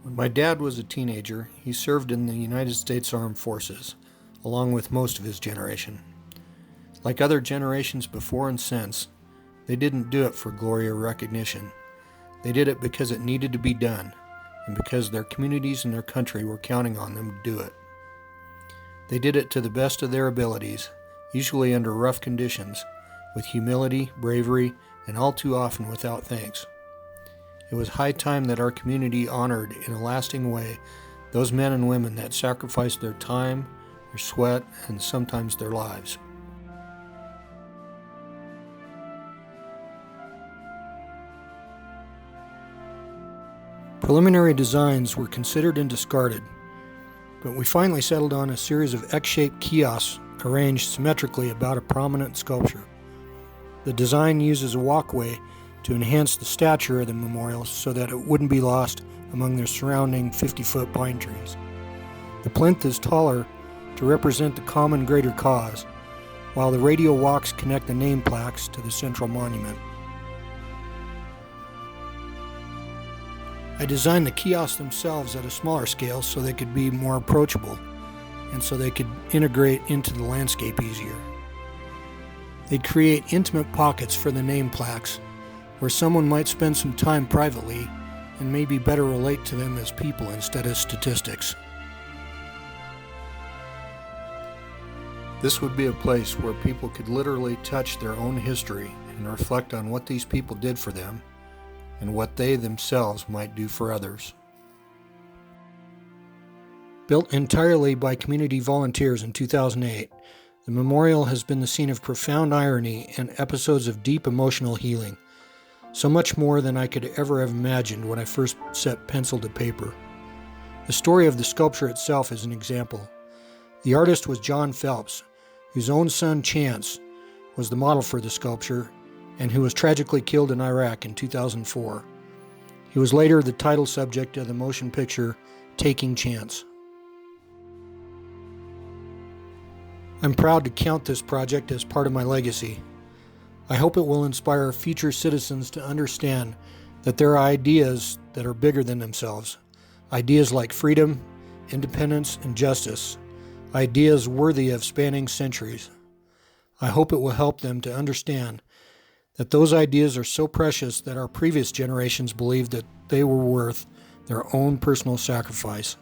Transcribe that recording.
When my dad was a teenager, he served in the United States Armed Forces, along with most of his generation. Like other generations before and since, they didn't do it for glory or recognition. They did it because it needed to be done, and because their communities and their country were counting on them to do it. They did it to the best of their abilities, usually under rough conditions, with humility, bravery, and all too often without thanks. It was high time that our community honored in a lasting way those men and women that sacrificed their time, their sweat, and sometimes their lives. Preliminary designs were considered and discarded, but we finally settled on a series of X-shaped kiosks arranged symmetrically about a prominent sculpture. The design uses a walkway to enhance the stature of the memorial so that it wouldn't be lost among their surrounding 50-foot pine trees. The plinth is taller to represent the common greater cause, while the radial walks connect the name plaques to the central monument. I designed the kiosks themselves at a smaller scale so they could be more approachable and so they could integrate into the landscape easier. They create intimate pockets for the name plaques where someone might spend some time privately and maybe better relate to them as people instead of statistics. This would be a place where people could literally touch their own history and reflect on what these people did for them and what they themselves might do for others. Built entirely by community volunteers in 2008, the memorial has been the scene of profound irony and episodes of deep emotional healing. So much more than I could ever have imagined when I first set pencil to paper. The story of the sculpture itself is an example. The artist was John Phelps, whose own son Chance was the model for the sculpture and who was tragically killed in Iraq in 2004. He was later the title subject of the motion picture Taking Chance. I'm proud to count this project as part of my legacy. I hope it will inspire future citizens to understand that there are ideas that are bigger than themselves. Ideas like freedom, independence, and justice. Ideas worthy of spanning centuries. I hope it will help them to understand that those ideas are so precious that our previous generations believed that they were worth their own personal sacrifice.